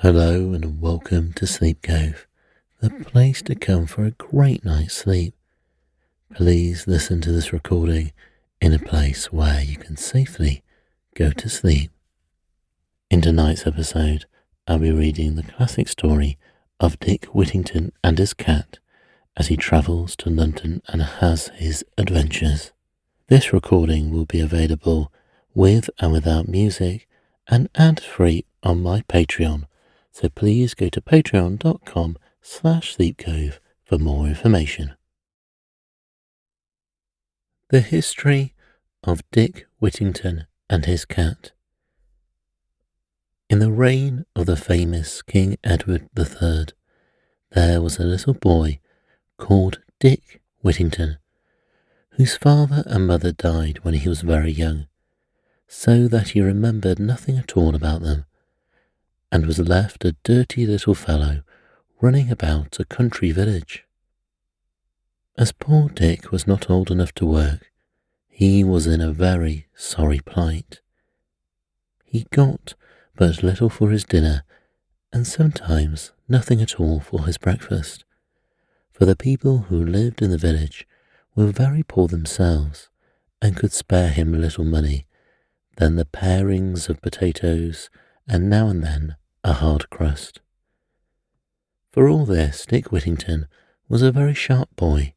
Hello and welcome to Sleep Cove, the place to come for a great night's sleep. Please listen to this recording in a place where you can safely go to sleep. In tonight's episode, I'll be reading the classic story of Dick Whittington and his cat as he travels to London and has his adventures. This recording will be available with and without music and ad-free on my Patreon. So please go to patreon.com/sleepcove for more information. The history of Dick Whittington and his cat. In the reign of the famous King Edward III, there was a little boy called Dick Whittington, whose father and mother died when he was very young, so that he remembered nothing at all about them, and was left a dirty little fellow running about a country village. As poor Dick was not old enough to work, he was in a very sorry plight. He got but little for his dinner, and sometimes nothing at all for his breakfast, for the people who lived in the village were very poor themselves, and could spare him little money than the parings of potatoes and now and then a hard crust. For all this, Dick Whittington was a very sharp boy,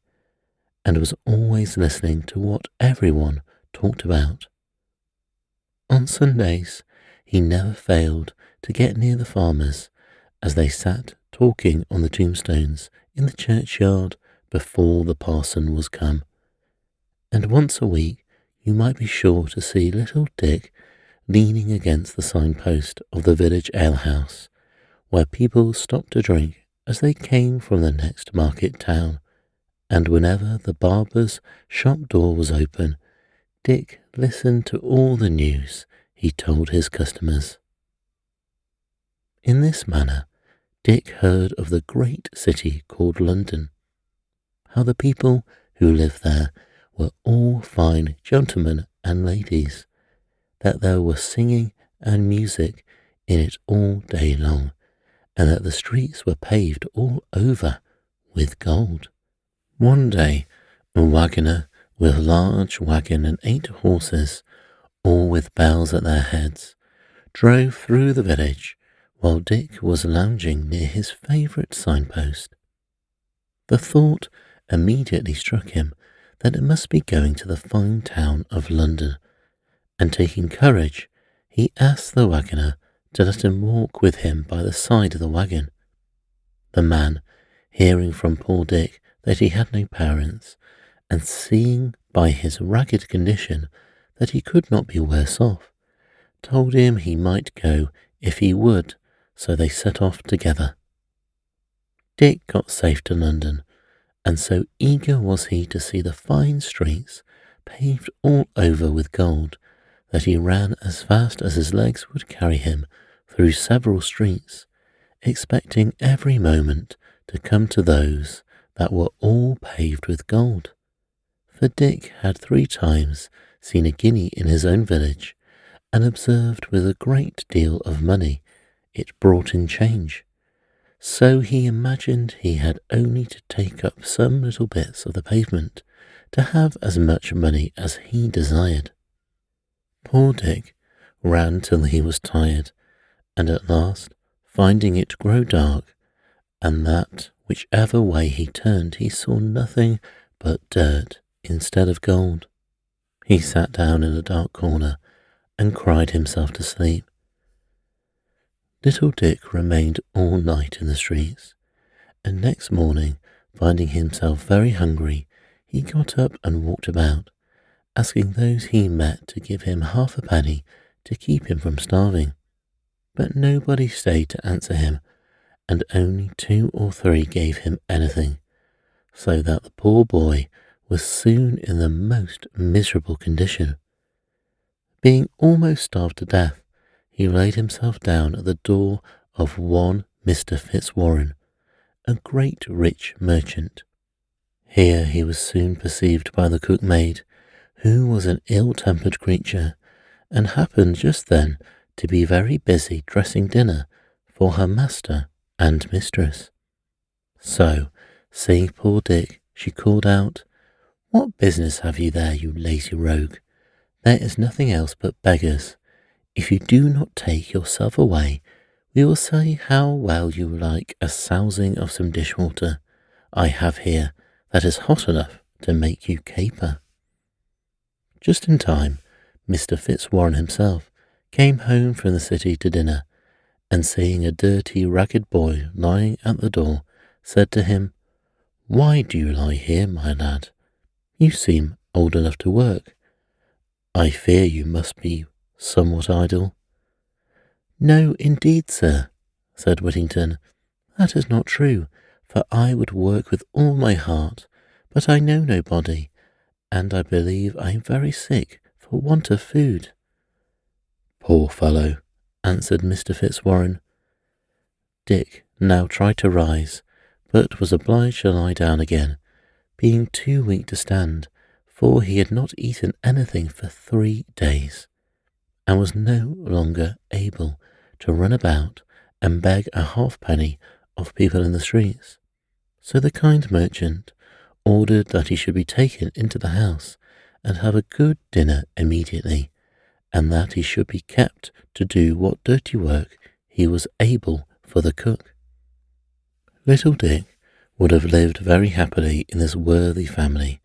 and was always listening to what everyone talked about. On Sundays, he never failed to get near the farmers as they sat talking on the tombstones in the churchyard before the parson was come, and once a week you might be sure to see little Dick leaning against the signpost of the village alehouse, where people stopped to drink as they came from the next market town, and whenever the barber's shop door was open, Dick listened to all the news he told his customers. In this manner, Dick heard of the great city called London, how the people who lived there were all fine gentlemen and ladies, that there was singing and music in it all day long, and that the streets were paved all over with gold. One day, a waggoner with a large wagon and 8 horses, all with bells at their heads, drove through the village while Dick was lounging near his favourite signpost. The thought immediately struck him that it must be going to the fine town of London, and taking courage, he asked the waggoner to let him walk with him by the side of the wagon. The man, hearing from poor Dick that he had no parents, and seeing by his ragged condition that he could not be worse off, told him he might go if he would, so they set off together. Dick got safe to London, and so eager was he to see the fine streets paved all over with gold, that he ran as fast as his legs would carry him through several streets, expecting every moment to come to those that were all paved with gold. For Dick had 3 times seen a guinea in his own village, and observed with a great deal of money it brought in change. So he imagined he had only to take up some little bits of the pavement to have as much money as he desired. Poor Dick ran till he was tired, and at last, finding it grow dark, and that whichever way he turned he saw nothing but dirt instead of gold, he sat down in a dark corner and cried himself to sleep. Little Dick remained all night in the streets, and next morning, finding himself very hungry, he got up and walked about, asking those he met to give him half a penny to keep him from starving. But nobody stayed to answer him, and only 2 or 3 gave him anything, so that the poor boy was soon in the most miserable condition. Being almost starved to death, he laid himself down at the door of one Mr. Fitzwarren, a great rich merchant. Here he was soon perceived by the cookmaid, who was an ill-tempered creature, and happened just then to be very busy dressing dinner for her master and mistress. So, seeing poor Dick, she called out, "What business have you there, you lazy rogue? There is nothing else but beggars. If you do not take yourself away, we will see how well you like a sousing of some dishwater I have here that is hot enough to make you caper." Just in time, Mr. Fitzwarren himself came home from the city to dinner, and seeing a dirty, ragged boy lying at the door, said to him, "Why do you lie here, my lad? You seem old enough to work. I fear you must be somewhat idle." "No, indeed, sir," said Whittington, "that is not true, for I would work with all my heart, but I know nobody, and I believe I am very sick for want of food." "Poor fellow," answered Mr. Fitzwarren. Dick now tried to rise, but was obliged to lie down again, being too weak to stand, for he had not eaten anything for 3 days, and was no longer able to run about and beg a halfpenny of people in the streets. So the kind merchant ordered that he should be taken into the house and have a good dinner immediately, and that he should be kept to do what dirty work he was able for the cook. Little Dick would have lived very happily in this worthy family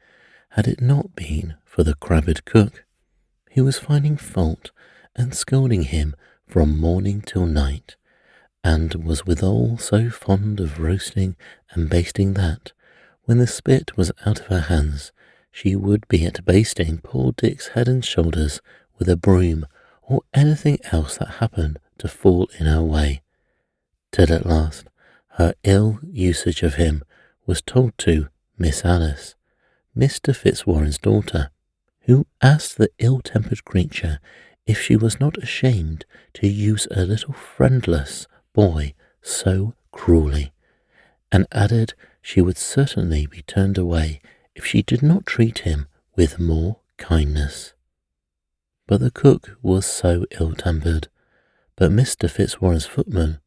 had it not been for the crabbed cook, who was finding fault and scolding him from morning till night, and was withal so fond of roasting and basting that, when the spit was out of her hands, she would be at basting poor Dick's head and shoulders with a broom or anything else that happened to fall in her way, till at last her ill usage of him was told to Miss Alice, Mr. Fitzwarren's daughter, who asked the ill-tempered creature if she was not ashamed to use a little friendless boy so cruelly, and added she would certainly be turned away if she did not treat him with more kindness. But the cook was so ill-tempered, but Mr. Fitzwarren's footman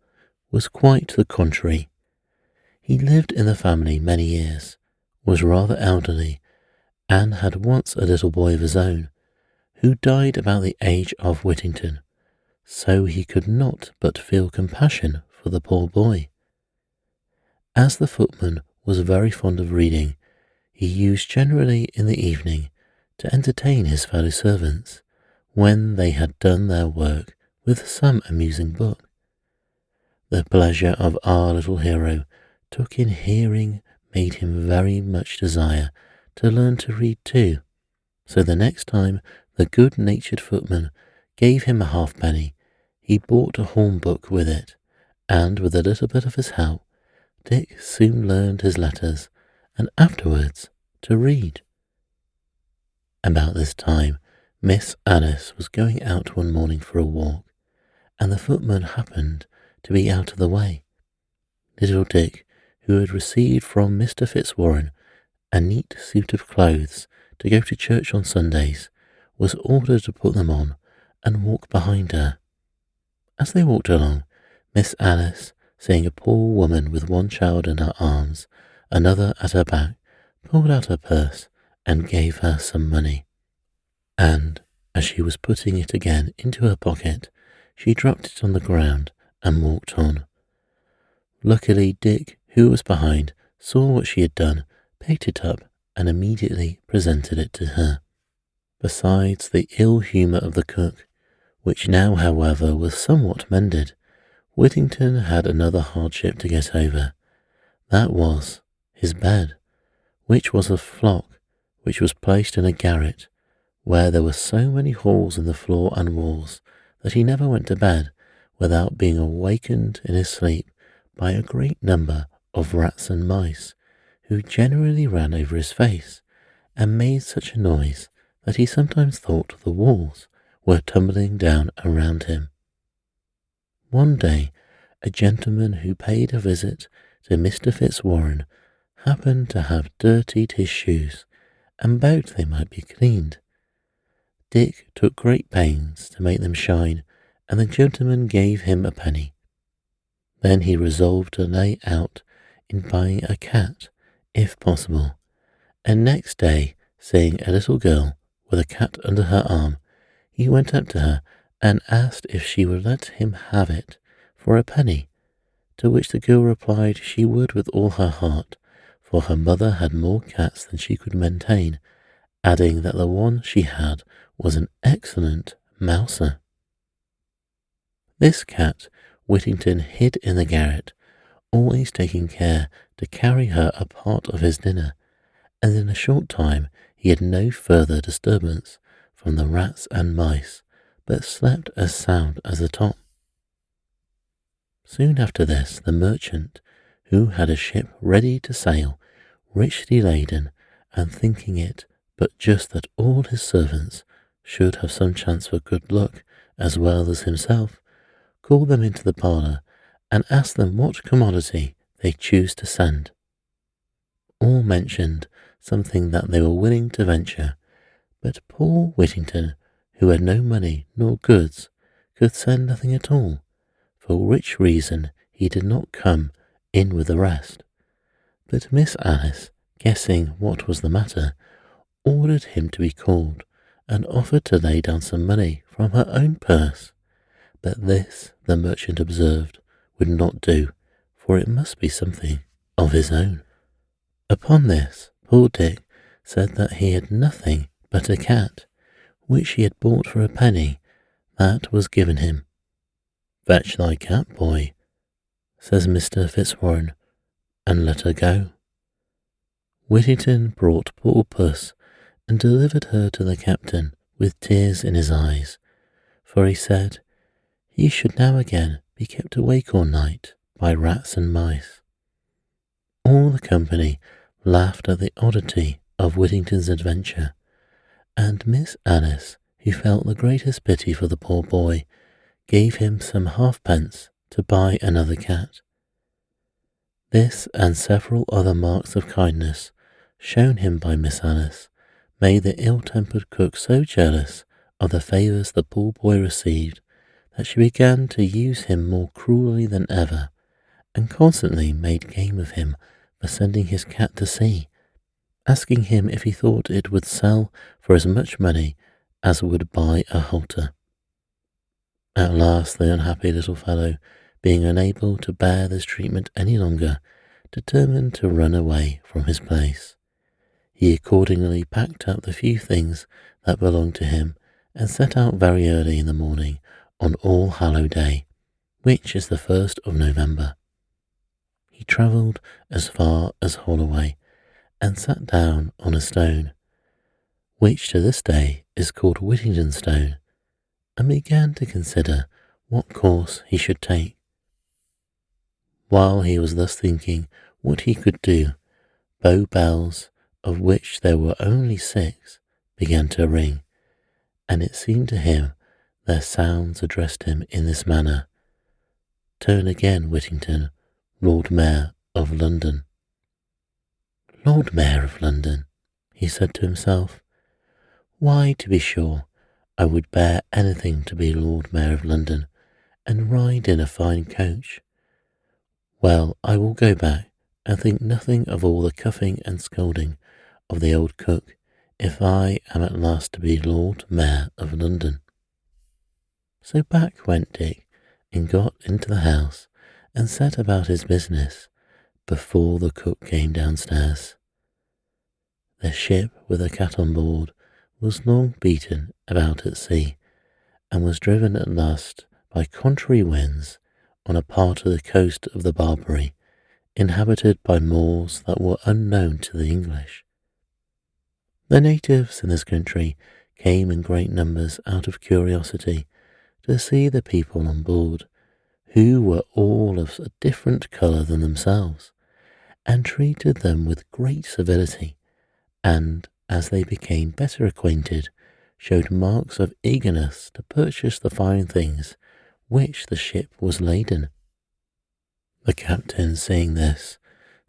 was quite the contrary. He lived in the family many years, was rather elderly, and had once a little boy of his own, who died about the age of Whittington, so he could not but feel compassion for the poor boy. As the footman was very fond of reading, he used generally in the evening to entertain his fellow servants, when they had done their work, with some amusing book. The pleasure of our little hero took in hearing made him very much desire to learn to read too, so the next time the good-natured footman gave him a halfpenny, he bought a horn book with it, and with a little bit of his help, Dick soon learned his letters, and afterwards to read. About this time, Miss Alice was going out one morning for a walk, and the footman happened to be out of the way. Little Dick, who had received from Mr. Fitzwarren a neat suit of clothes to go to church on Sundays, was ordered to put them on and walk behind her. As they walked along, Miss Alice, seeing a poor woman with one child in her arms, another at her back, pulled out her purse and gave her some money. And, as she was putting it again into her pocket, she dropped it on the ground and walked on. Luckily, Dick, who was behind, saw what she had done, picked it up, and immediately presented it to her. Besides the ill humour of the cook, which now, however, was somewhat mended, Whittington had another hardship to get over. That was his bed, which was of flock, which was placed in a garret, where there were so many holes in the floor and walls that he never went to bed without being awakened in his sleep by a great number of rats and mice, who generally ran over his face, and made such a noise that he sometimes thought the walls were tumbling down around him. One day, a gentleman who paid a visit to Mr. Fitzwarren happened to have dirtied his shoes, and begged they might be cleaned. Dick took great pains to make them shine, and the gentleman gave him a penny. Then he resolved to lay out in buying a cat, if possible, and next day, seeing a little girl with a cat under her arm, he went up to her and asked if she would let him have it for a penny, to which the girl replied she would with all her heart, for her mother had more cats than she could maintain, adding that the one she had was an excellent mouser. This cat Whittington hid in the garret, always taking care to carry her a part of his dinner, and in a short time he had no further disturbance from the rats and mice, but slept as sound as a top. Soon after this, the merchant, who had a ship ready to sail, richly laden, and thinking it but just that all his servants should have some chance for good luck as well as himself, called them into the parlour and asked them what commodity they chose to send. All mentioned something that they were willing to venture, but poor Whittington, who had no money nor goods, could send nothing at all, for which reason he did not come in with the rest. But Miss Alice, guessing what was the matter, ordered him to be called, and offered to lay down some money from her own purse. But this, the merchant observed, would not do, for it must be something of his own. Upon this, poor Dick said that he had nothing but a cat, which he had bought for a penny, that was given him. "Fetch thy cat, boy," says Mr. Fitzwarren, "and let her go." Whittington brought poor puss and delivered her to the captain with tears in his eyes, for he said he should now again be kept awake all night by rats and mice. All the company laughed at the oddity of Whittington's adventure, and Miss Alice, who felt the greatest pity for the poor boy, gave him some halfpence to buy another cat. This and several other marks of kindness shown him by Miss Alice made the ill-tempered cook so jealous of the favours the poor boy received that she began to use him more cruelly than ever, and constantly made game of him for sending his cat to sea, asking him if he thought it would sell for as much money as would buy a halter. At last the unhappy little fellow, being unable to bear this treatment any longer, determined to run away from his place. He accordingly packed up the few things that belonged to him and set out very early in the morning on All Hallow Day, which is the 1st of November. He travelled as far as Holloway and sat down on a stone, which to this day is called Whittington Stone, and began to consider what course he should take. While he was thus thinking what he could do, Bow bells, of which there were only 6, began to ring, and it seemed to him their sounds addressed him in this manner: "Turn again, Whittington, Lord Mayor of London." "Lord Mayor of London," he said to himself. "Why, to be sure, I would bear anything to be Lord Mayor of London, and ride in a fine coach. Well, I will go back and think nothing of all the cuffing and scolding of the old cook, if I am at last to be Lord Mayor of London." So back went Dick and got into the house and set about his business before the cook came downstairs. The ship with the cat on board was long beaten about at sea, and was driven at last by contrary winds on a part of the coast of the Barbary, inhabited by Moors that were unknown to the English. The natives in this country came in great numbers out of curiosity to see the people on board, who were all of a different colour than themselves, and treated them with great civility, and, as they became better acquainted, showed marks of eagerness to purchase the fine things which the ship was laden. The captain, seeing this,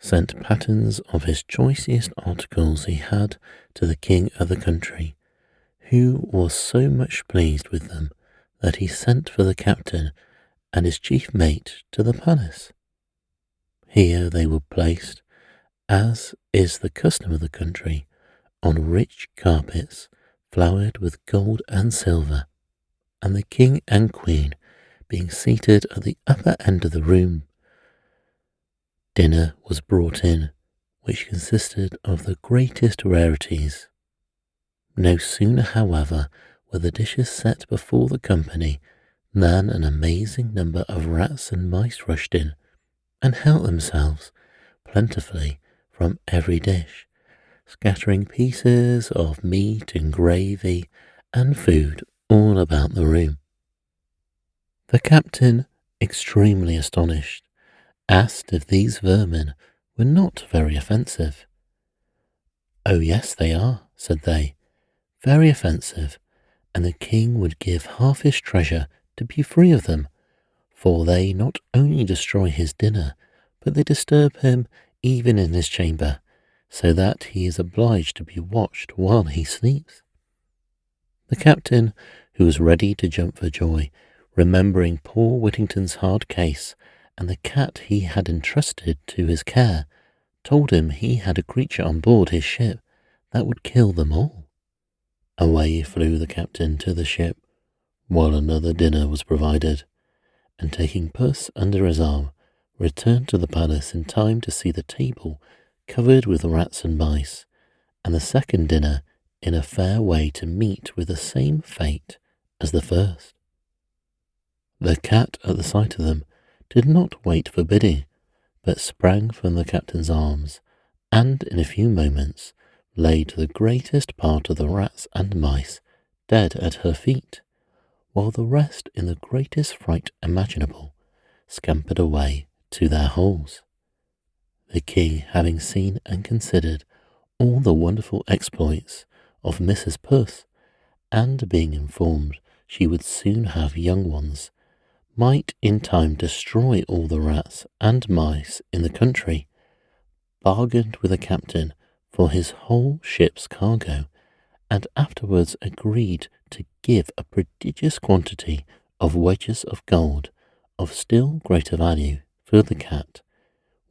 sent patterns of his choicest articles he had to the king of the country, who was so much pleased with them that he sent for the captain and his chief mate to the palace. Here they were placed, as is the custom of the country, on rich carpets flowered with gold and silver, and the king and queen being seated at the upper end of the room. Dinner was brought in, which consisted of the greatest rarities. No sooner, however, were the dishes set before the company than an amazing number of rats and mice rushed in and helped themselves plentifully from every dish, scattering pieces of meat and gravy and food all about the room. The captain, extremely astonished, asked if these vermin were not very offensive. "Oh yes, they are," said they, "very offensive, and the king would give half his treasure to be free of them, for they not only destroy his dinner, but they disturb him even in his chamber, so that he is obliged to be watched while he sleeps." The captain, who was ready to jump for joy, remembering poor Whittington's hard case and the cat he had entrusted to his care, told him he had a creature on board his ship that would kill them all. Away flew the captain to the ship, while another dinner was provided, and taking Puss under his arm, returned to the palace in time to see the table covered with rats and mice, and the second dinner in a fair way to meet with the same fate as the first. The cat, at the sight of them, did not wait for bidding, but sprang from the captain's arms, and in a few moments laid the greatest part of the rats and mice dead at her feet, while the rest, in the greatest fright imaginable, scampered away to their holes. The king, having seen and considered all the wonderful exploits of Mrs. Puss, and being informed she would soon have young ones, might in time destroy all the rats and mice in the country, bargained with the captain for his whole ship's cargo, and afterwards agreed to give a prodigious quantity of wedges of gold of still greater value for the cat,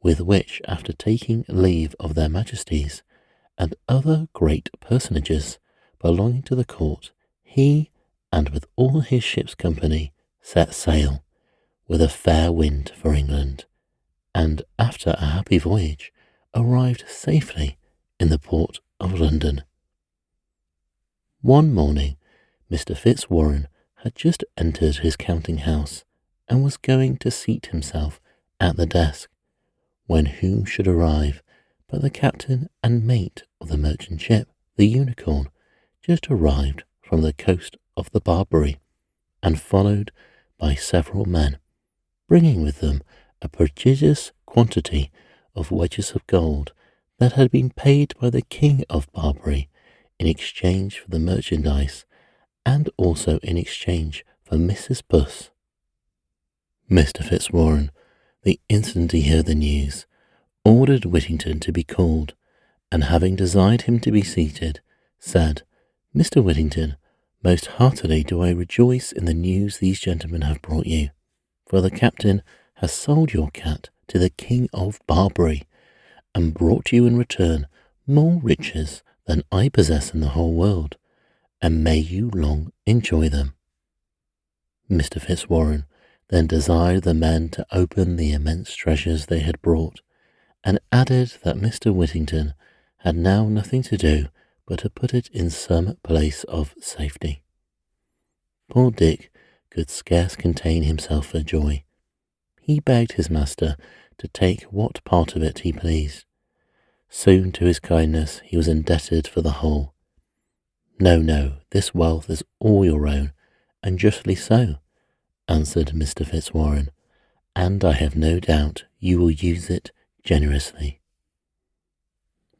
with which, after taking leave of their majesties and other great personages belonging to the court, he, and with all his ship's company, set sail, with a fair wind for England, and after a happy voyage, arrived safely in the port of London. One morning, Mr. Fitzwarren had just entered his counting house, and was going to seat himself at the desk, when who should arrive but the captain and mate of the merchant ship, the Unicorn, just arrived from the coast of the Barbary, and followed by several men, bringing with them a prodigious quantity of wedges of gold that had been paid by the King of Barbary in exchange for the merchandise, and also in exchange for Mrs. Puss. Mr. Fitzwarren, the instant he heard the news, ordered Whittington to be called, and having desired him to be seated, said, "Mr. Whittington, most heartily do I rejoice in the news these gentlemen have brought you, for the captain has sold your cat to the King of Barbary, and brought you in return more riches than I possess in the whole world, and may you long enjoy them." Mr. Fitzwarren then desired the men to open the immense treasures they had brought, and added that Mr. Whittington had now nothing to do but to put it in some place of safety. Poor Dick could scarce contain himself for joy. He begged his master to take what part of it he pleased. Soon to his kindness he was indebted for the whole. "No, no, this wealth is all your own, and justly so," answered Mr. Fitzwarren, "and I have no doubt you will use it generously."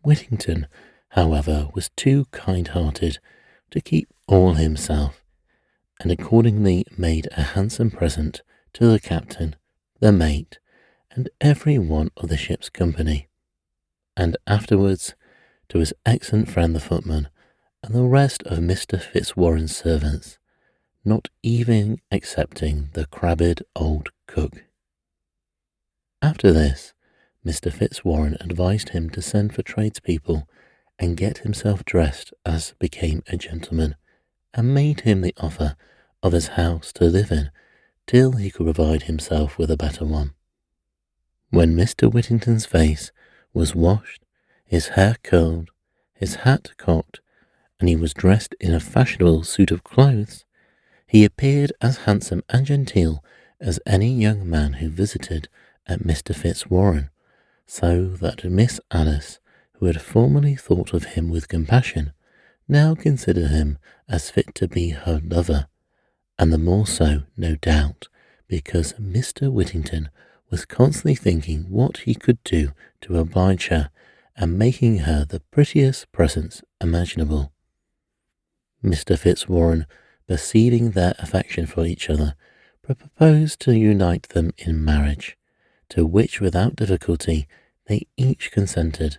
Whittington, however, was too kind-hearted to keep all himself, and accordingly made a handsome present to the captain, the mate, and every one of the ship's company, and afterwards to his excellent friend the footman, and the rest of Mr. Fitzwarren's servants, not even excepting the crabbed old cook. After this, Mr. Fitzwarren advised him to send for tradespeople and get himself dressed as became a gentleman, and made him the offer of his house to live in till he could provide himself with a better one. When Mr. Whittington's face was washed, his hair curled, his hat cocked, and he was dressed in a fashionable suit of clothes, he appeared as handsome and genteel as any young man who visited at Mr. Fitzwarren, so that Miss Alice, who had formerly thought of him with compassion, now considered him as fit to be her lover, and the more so, no doubt, because Mr. Whittington was constantly thinking what he could do to oblige her, and making her the prettiest presents imaginable. Mr. Fitzwarren, perceiving their affection for each other, proposed to unite them in marriage, to which without difficulty they each consented,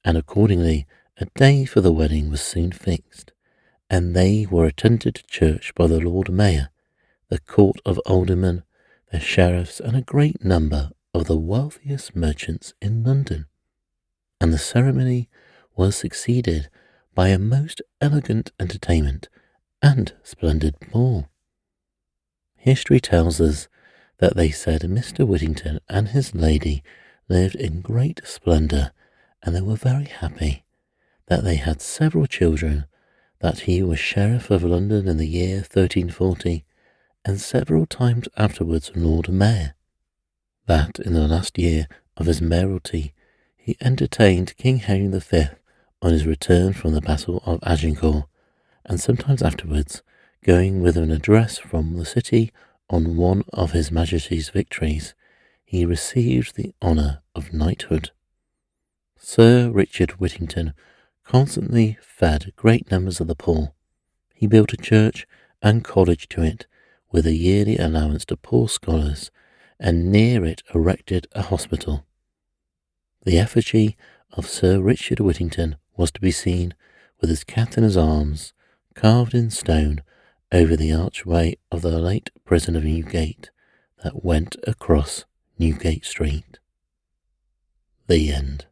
and accordingly a day for the wedding was soon fixed, and they were attended to church by the Lord Mayor, the court of aldermen, the sheriffs, and a great number of the wealthiest merchants in London, and the ceremony was succeeded by a most elegant entertainment and splendid ball. History tells us that they said Mr. Whittington and his lady lived in great splendour, and they were very happy, that they had several children, that he was Sheriff of London in the year 1340, and several times afterwards Lord Mayor, that in the last year of his mayoralty he entertained King Henry V on his return from the Battle of Agincourt, and sometimes afterwards, going with an address from the city on one of his Majesty's victories, he received the honour of knighthood. Sir Richard Whittington constantly fed great numbers of the poor. He built a church and college to it, with a yearly allowance to poor scholars, and near it erected a hospital. The effigy of Sir Richard Whittington was to be seen, with his cat in his arms, carved in stone over the archway of the late prison of Newgate that went across Newgate Street. The end.